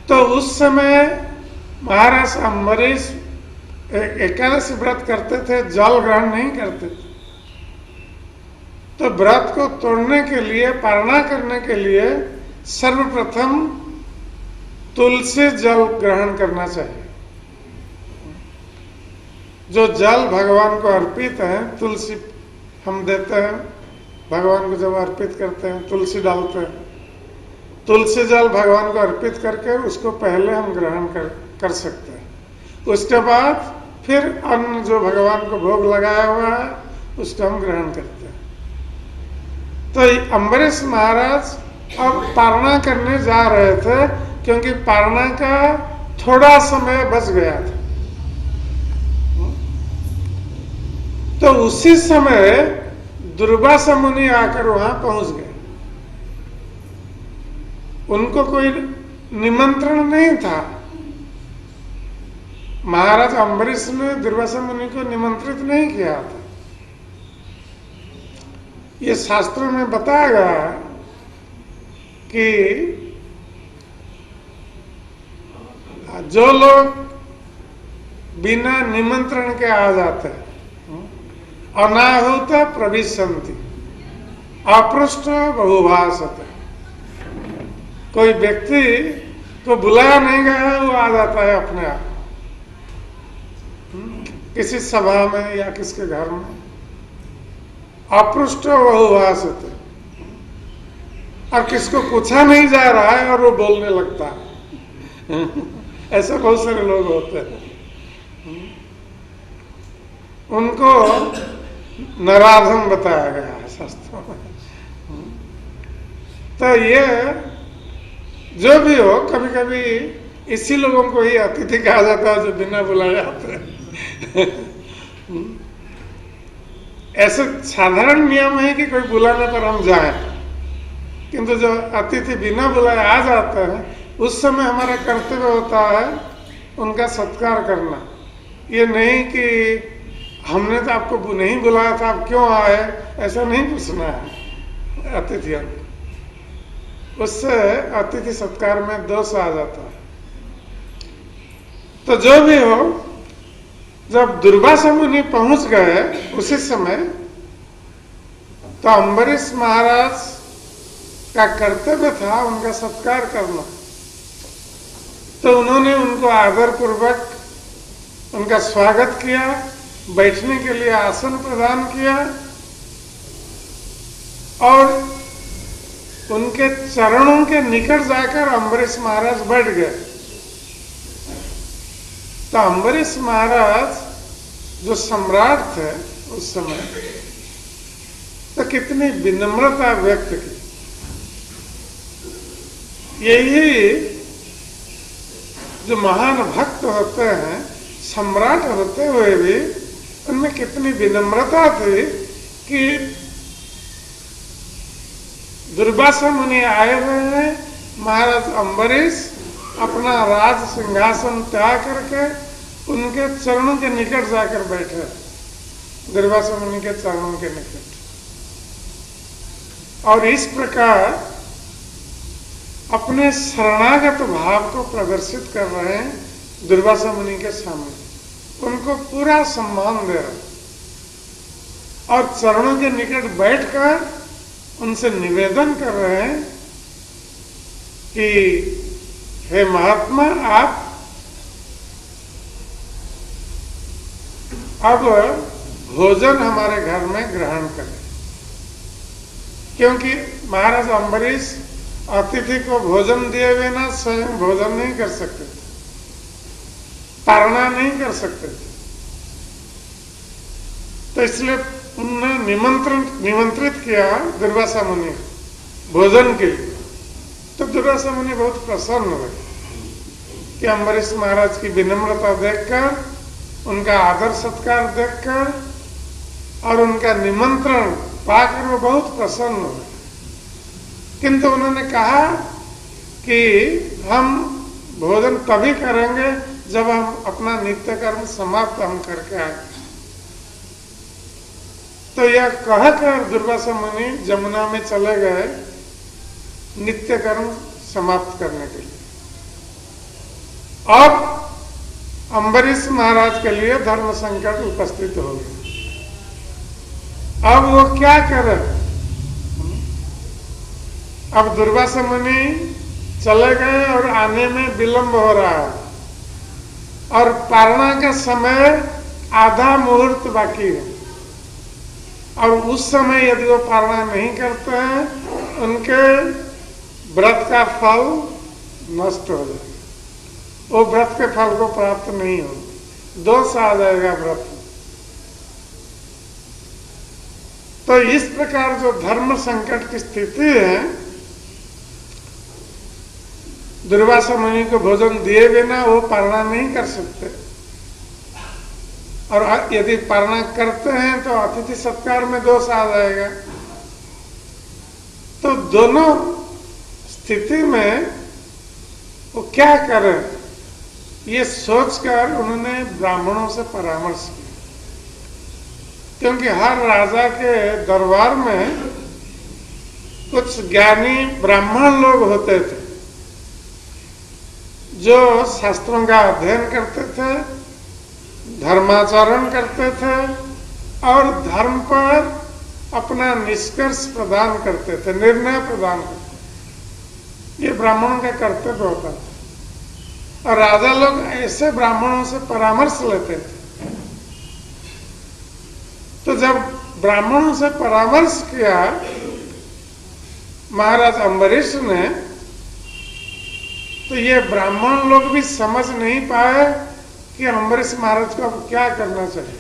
तो उस समय महाराज अम्बरीश एकादशी व्रत करते थे, जल ग्रहण नहीं करते थे। तो व्रत को तोड़ने के लिए, पारणा करने के लिए सर्वप्रथम तुलसी जल ग्रहण करना चाहिए। जो जल भगवान को अर्पित है, तुलसी हम देते हैं भगवान को, जब अर्पित करते हैं तुलसी डालते हैं, तुलसी जल भगवान को अर्पित करके उसको पहले हम ग्रहण कर सकते हैं। उसके बाद फिर अन्न जो भगवान को भोग लगाया हुआ है उसको हम ग्रहण करते हैं। तो अम्बरीश महाराज अब पारणा करने जा रहे थे, क्योंकि पारणा का थोड़ा समय बच गया था। तो उसी समय दुर्वासा मुनि आकर वहां पहुंच गए। उनको कोई निमंत्रण नहीं था। महाराज अम्बरीश ने दुर्वासा मुनि को निमंत्रित नहीं किया था। ये शास्त्रों में बताया गया कि जो लोग बिना निमंत्रण के आ जाते हैं, अनाहुत प्रविशन्ति अपृष्ट बहुभाषते, कोई व्यक्ति को बुलाया नहीं गया वो आ जाता है अपने आप, किसी सभा में या किसके घर में, अपृष्ट बहुभाषते, और किसको पूछा नहीं जा रहा है और वो बोलने लगता है। ऐसे बहुत सारे लोग होते हैं। उनको नराधम बताया गया है शास्त्रों में। तो ये जो भी हो, कभी कभी इसी लोगों को ही अतिथि कहा जाता है जो बिना बुलाए आते हैं। ऐसे साधारण नियम है कि कोई बुलाने पर हम जाएं, किंतु जो अतिथि बिना बुलाए आ जाते हैं उस समय हमारा कर्तव्य होता है उनका सत्कार करना। ये नहीं कि हमने तो आपको नहीं बुलाया था, आप क्यों आए, ऐसा नहीं पूछना है अतिथियों को। उससे अतिथि सत्कार में दोष आ जाता है। तो जो भी हो, जब दुर्वासा मुनि पहुंच गए उसी समय, तो अम्बरीश महाराज का कर्तव्य था उनका सत्कार करना। तो उन्होंने उनको आदर पूर्वक उनका स्वागत किया, बैठने के लिए आसन प्रदान किया और उनके चरणों के निकट जाकर अम्बरीश महाराज बैठ गए। तो अम्बरीश महाराज जो सम्राट थे उस समय, तो कितनी विनम्रता व्यक्त की। यही जो महान भक्त होते हैं, सम्राट होते हुए भी उनमें कितनी विनम्रता थी कि दुर्वासा मुनि आए हुए हैं, महाराज अम्बरीश अपना राज सिंहासन त्याग करके उनके चरणों के निकट जाकर बैठे, दुर्वासा मुनि के चरणों के निकट। और इस प्रकार अपने शरणागत भाव को प्रदर्शित कर रहे हैं दुर्वासा मुनि के सामने, उनको पूरा सम्मान दे रहे और चरणों के निकट बैठकर उनसे निवेदन कर रहे हैं कि हे महात्मा, आप अब भोजन हमारे घर में ग्रहण करें। क्योंकि महाराज अम्बरीश अतिथि को भोजन दिए बिना स्वयं भोजन नहीं कर सकते थे, पारणा नहीं कर सकते थे। तो इसलिए उन्होंने निमंत्रित किया दुर्वासा मुनि भोजन के लिए। तो दुर्वासा मुनि बहुत प्रसन्न हुए कि अम्बरीश महाराज की विनम्रता देखकर, उनका आदर सत्कार देखकर और उनका निमंत्रण पाकर वो बहुत प्रसन्न हुए। किंतु उन्होंने कहा कि हम भोजन तभी करेंगे जब हम अपना नित्य कर्म समाप्त हम करके आए। तो यह कहकर दुर्वासा मुनि जमुना में चले गए नित्य कर्म समाप्त करने के लिए। अब अम्बरीश महाराज के लिए धर्म संकट उपस्थित हो गया। अब वो क्या करे? अब दुर्वासा मुनि चले गए और आने में विलंब हो रहा है, और पारणा का समय आधा मुहूर्त बाकी है, और उस समय यदि वो पारणा नहीं करते हैं उनके व्रत का फल नष्ट हो जाएगा, वो व्रत के फल को प्राप्त नहीं होगा, दोष आ जाएगा व्रत में। तो इस प्रकार जो धर्म संकट की स्थिति है, दुर्वासा मुनि को भोजन दिए बिना वो पारणा नहीं कर सकते, और यदि पारणा करते हैं तो अतिथि सत्कार में दोष आ जाएगा। तो दोनों स्थिति में वो क्या करें, ये सोचकर उन्होंने ब्राह्मणों से परामर्श किया, क्योंकि हर राजा के दरबार में कुछ ज्ञानी ब्राह्मण लोग होते थे जो शास्त्रों का अध्ययन करते थे, धर्माचरण करते थे और धर्म पर अपना निष्कर्ष प्रदान करते थे, निर्णय प्रदान करते थे। ये ब्राह्मणों का कर्तव्य होता था, और राजा लोग ऐसे ब्राह्मणों से परामर्श लेते थे। तो जब ब्राह्मणों से परामर्श किया महाराज अम्बरीश ने, तो ये ब्राह्मण लोग भी समझ नहीं पाए कि अम्बरीश महाराज को अब क्या करना चाहिए।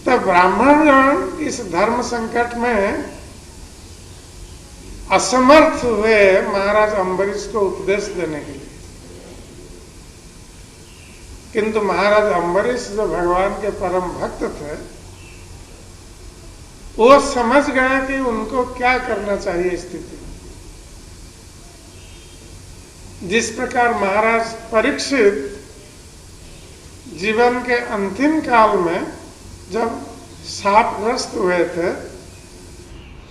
तो ब्राह्मणगण इस धर्म संकट में असमर्थ हुए महाराज अम्बरीश को उपदेश देने के लिए। किंतु महाराज अम्बरीश जो भगवान के परम भक्त थे, वो समझ गए कि उनको क्या करना चाहिए स्थिति में। जिस प्रकार महाराज परीक्षित जीवन के अंतिम काल में जब शापग्रस्त हुए थे,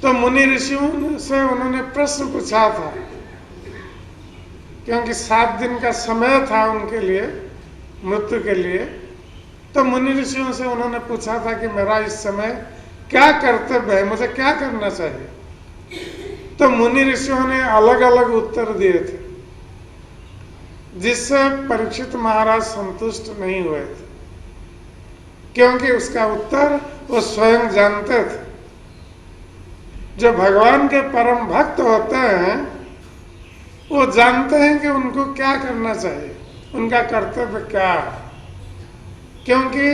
तो मुनि ऋषियों से उन्होंने प्रश्न पूछा था, क्योंकि 7 दिन का समय था उनके लिए, मृत्यु के लिए। तो मुनि ऋषियों से उन्होंने पूछा था कि मेरा इस समय क्या कर्तव्य है, मुझे क्या करना चाहिए। तो मुनि ऋषियों ने अलग अलग उत्तर दिए थे, जिससे परीक्षित महाराज संतुष्ट नहीं हुए थे, क्योंकि उसका उत्तर वो स्वयं जानते थे। जो भगवान के परम भक्त होते हैं वो जानते हैं कि उनको क्या करना चाहिए, उनका कर्तव्य क्या है, क्योंकि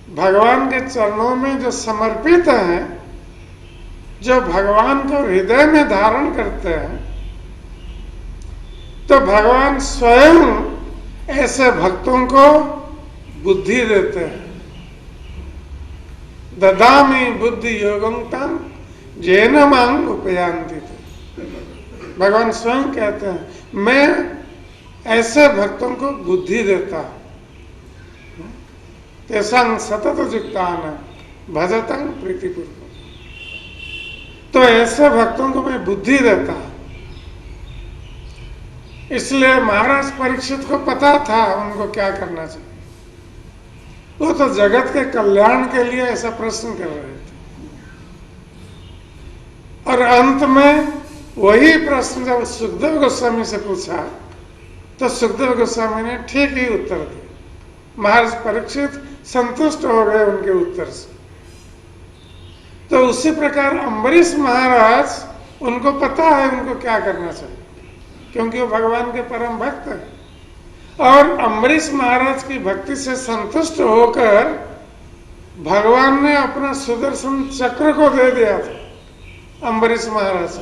भगवान के चरणों में जो समर्पित हैं, जो भगवान को हृदय में धारण करते हैं, तो भगवान स्वयं ऐसे भक्तों को बुद्धि देते हैं। ददामि बुद्धि योगं तं येन मां उपयान्ति। भगवान स्वयं कहते हैं, मैं ऐसे भक्तों को बुद्धि देता हूं, तेषां सतत युक्तानां भजतं प्रीतिपूर्वकं। तो ऐसे भक्तों को मैं बुद्धि देता हूं। इसलिए महाराज परीक्षित को पता था उनको क्या करना चाहिए। वो तो जगत के कल्याण के लिए ऐसा प्रश्न कर रहे थे, और अंत में वही प्रश्न जब सुखदेव गोस्वामी से पूछा, तो सुखदेव गोस्वामी ने ठीक ही उत्तर दिया। महाराज परीक्षित संतुष्ट हो गए उनके उत्तर से। तो उसी प्रकार अम्बरीश महाराज, उनको पता है उनको क्या करना चाहिए, क्योंकि वो भगवान के परम भक्त हैं। और अम्बरीश महाराज की भक्ति से संतुष्ट होकर भगवान ने अपना सुदर्शन चक्र को दे दिया था अम्बरीश महाराज।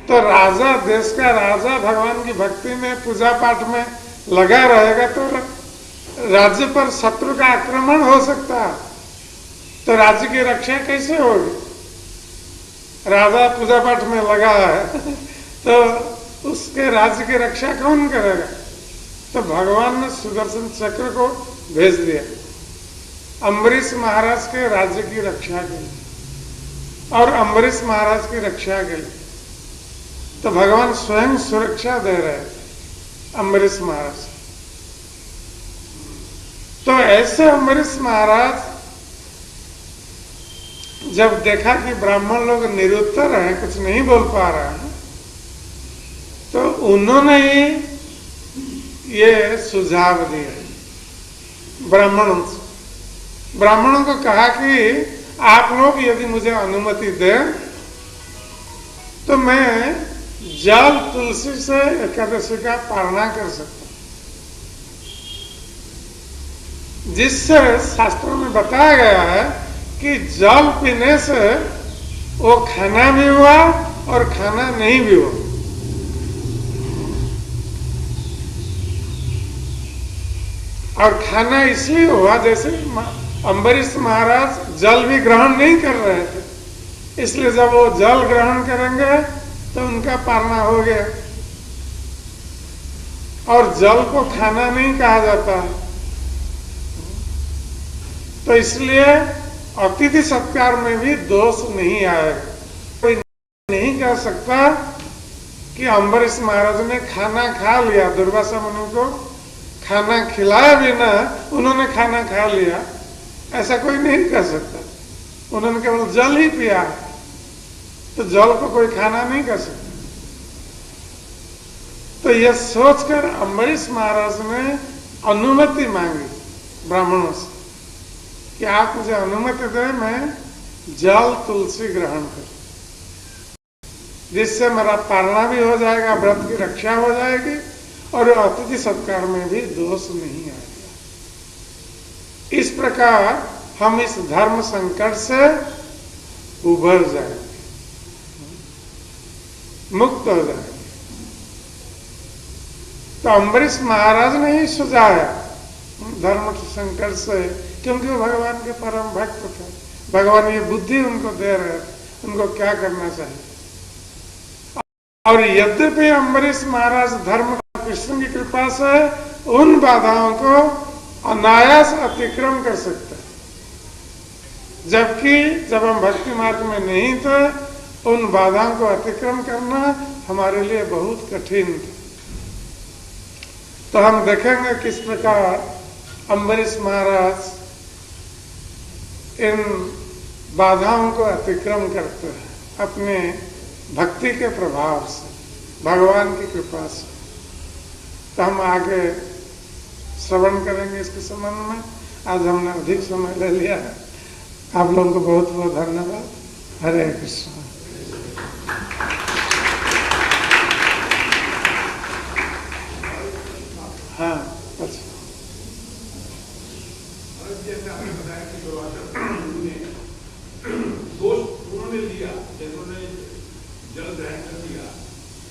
तो राजा, देश का राजा भगवान की भक्ति में, पूजा पाठ में लगा रहेगा तो राज्य पर शत्रु का आक्रमण हो सकता है, तो राज्य की रक्षा कैसे होगी। राजा पूजा पाठ में लगा है तो उसके राज्य की रक्षा कौन करेगा। तो भगवान ने सुदर्शन चक्र को भेज दिया अम्बरीश महाराज के राज्य की रक्षा के लिए और अम्बरीश महाराज की रक्षा के लिए। तो भगवान स्वयं सुरक्षा दे रहे थे अम्बरीश महाराज। तो ऐसे अम्बरीश महाराज जब देखा कि ब्राह्मण लोग निरुत्तर हैं, कुछ नहीं बोल पा रहे हैं, तो उन्होंने ही ये सुझाव दिया ब्राह्मणों को कहा कि आप लोग यदि मुझे अनुमति दें तो मैं जल तुलसी से एकादशी का पारणा कर सकता हूं, जिससे शास्त्रों में बताया गया है कि जल पीने से वो खाना भी हुआ और खाना नहीं भी हुआ। और खाना इसलिए हुआ जैसे अम्बरीश महाराज जल भी ग्रहण नहीं कर रहे थे, इसलिए जब वो जल ग्रहण करेंगे तो उनका पारणा हो गया। और जल को खाना नहीं कहा जाता है, तो इसलिए अतिथि सत्कार में भी दोष नहीं आएगा। कोई नहीं कह सकता कि अम्बरीश महाराज ने खाना खा लिया, दुर्वासा मुनि को खाना खिलाया बिना उन्होंने खाना खा लिया, ऐसा कोई नहीं कह सकता। उन्होंने केवल जल ही पिया, तो जल को कोई खाना नहीं कर सकता। तो यह सोचकर अम्बरीश महाराज ने अनुमति मांगी ब्राह्मणों से कि आप मुझे अनुमति दें, मैं जल तुलसी ग्रहण करूं, जिससे मेरा पारणा भी हो जाएगा, व्रत की रक्षा हो जाएगी और अतिथि सत्कार में भी दोष नहीं आएगा। इस प्रकार हम इस धर्म संकट से उभर जाएंगे, मुक्त हो जाएंगे। तो अम्बरीश महाराज ने ही सुझाया धर्म संकट से, क्योंकि वो भगवान के परम भक्त थे। भगवान ये बुद्धि उनको दे रहे थे, उनको क्या करना चाहिए। और यद्यपि अम्बरीश महाराज धर्म कृष्ण की कृपा से उन बाधाओं को अनायास अतिक्रम कर सकते हैं, जबकि जब हम भक्ति मार्ग में नहीं थे उन बाधाओं को अतिक्रम करना हमारे लिए बहुत कठिन था। तो हम देखेंगे किस प्रकार अम्बरीश महाराज इन बाधाओं को अतिक्रम करते हैं अपने भक्ति के प्रभाव से, भगवान की कृपा से। तो हम आगे श्रवण करेंगे इसके संबंध में। आज हमने अधिक समय ले लिया है। आप लोगों को बहुत बहुत धन्यवाद। हरे कृष्ण। हाँ, अच्छा। जैसे आपने बताया कि दोष उन्होंने लिया, जैसे उन्होंने जल ग्रहण कर दिया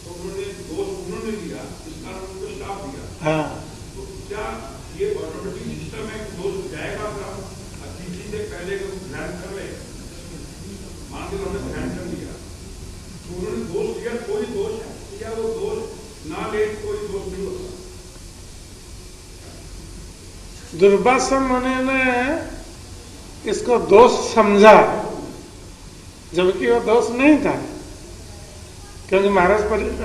तो उन्होंने दोष उन्होंने लिया, इस कारण उनको श्राप दिया। हाँ, तो क्या ये ऑटोमेटिक सिस्टम है कि दोष जाएगा आपका? अतिथि से पहले ग्रहण कर ले, मान के उन्होंने ग्रहण कर लिया तो उन्होंने दोष लिया, कोई दोष है या वो दोष ना ले कोई दोष नहीं होता? दुर्वासा मुनि ने इसको दोष समझा, जबकि वो दोष नहीं था, क्योंकि महाराज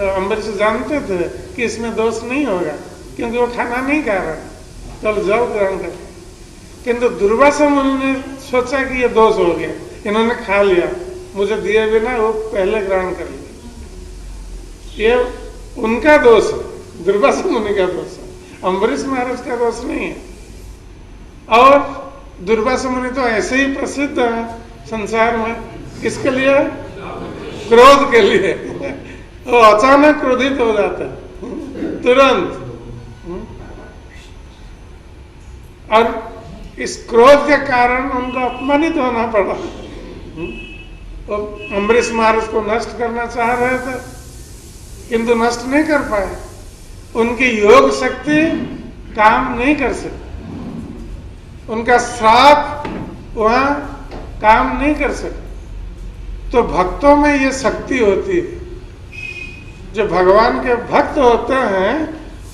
अम्बरीश जानते थे कि इसमें दोष नहीं होगा, क्योंकि वो खाना नहीं खा रहा, चल जल ग्रहण कर। किंतु दुर्वासा मुनि ने सोचा कि ये दोष हो गया, इन्होंने खा लिया, मुझे दिए बिना वो पहले ग्रहण कर लिया। ये उनका दोष है, दुर्वासा मुनि का दोष है, अम्बरीश महाराज का दोष नहीं है। और दुर्वासा मुनि तो ऐसे ही प्रसिद्ध है संसार में, किसके लिए? क्रोध के लिए। वो अचानक क्रोधित हो जाता है तुरंत, और इस क्रोध के कारण उनको अपमानित होना पड़ा। वो अम्बरीश महाराज को नष्ट करना चाह रहे थे, किंतु नष्ट नहीं कर पाए। उनकी योग शक्ति काम नहीं कर सकती, उनका श्राप वहां काम नहीं कर सकता। तो भक्तों में ये शक्ति होती है, जो भगवान के भक्त होते हैं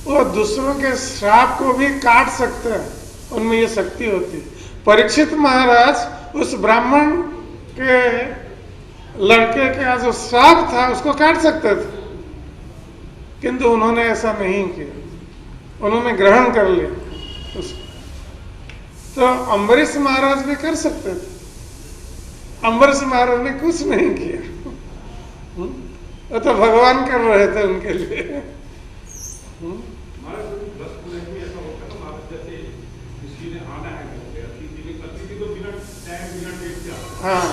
वो दूसरों के श्राप को भी काट सकते हैं, उनमें ये शक्ति होती है। परीक्षित महाराज उस ब्राह्मण के लड़के का जो श्राप था उसको काट सकते थे, किंतु उन्होंने ऐसा नहीं किया, उन्होंने ग्रहण कर लिया उसको। तो अम्बरीश महाराज भी कर सकते थे, अम्बरीश महाराज ने कुछ नहीं किया, वो तो भगवान कर रहे थे उनके लिए। महाराज बस में ऐसा होता है महाराज, जैसे किसी ने आना है अतिथि तो बिना टाइम बिना डेट के आता है। हाँ,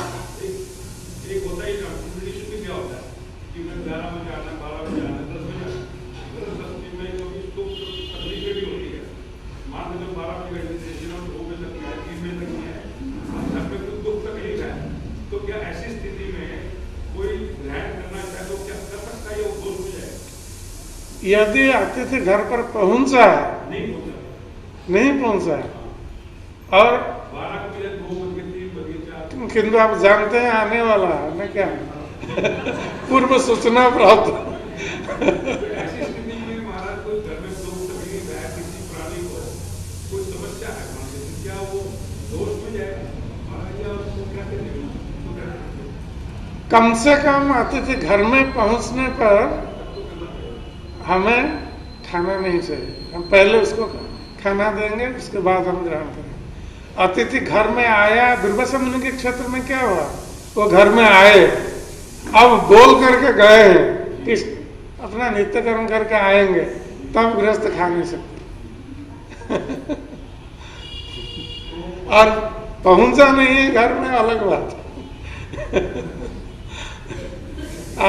एक होता है कॉन्फ़िगरेशन में क्या होता है कि मैं 11 बजे आना, 12 बजे आना, 10 बजे आना, 10 दिन में तो इसको तकलीफ भी होती है। मान लो 12 बजे रजिस्ट्रेशन और 2 बजे तक है, 3 बजे तक नहीं है, घर में कुछ दुख तकलीफ है, तो क्या ऐसी स्थिति में कोई ग्रहण करना चाहे तो क्या कर सकता है, वो दोष हो जाए? यदि अतिथि घर पर पहुंचा है, नहीं पहुंचा है और 12 बजे 2 बजे 3 बजे 4, किंतु आप जानते हैं आने वाला है ना, क्या पूर्व सूचना प्राप्त। ऐसी स्थिति में महाराज कोई घर में दुख तकलीफ है, किसी प्राणी को कोई समस्या है, क्या वो दोष में जाएगा महाराज, या उसको क्या करेंगे? कम से कम अतिथि घर में पहुंचने पर हमें खाना नहीं चाहिए, हम पहले उसको खाना देंगे, उसके बाद हम ग्रहण करेंगे। अतिथि घर में आया, दुर्वासा मुनि के क्षेत्र में क्या हुआ, वो घर में आए, अब बोल करके गए हैं कि अपना नित्य कर्म करके आएंगे, तब गृहस्थ खा नहीं सकते। और पहुंचा नहीं है घर में, अलग बात।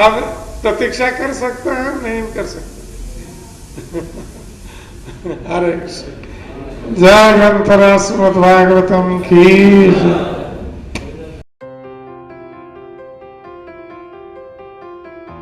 आप प्रतीक्षा कर सकते हैं, नहीं कर सकते। हरे कृष्ण। जय ग्रंथराज श्रीमद् भागवतम की।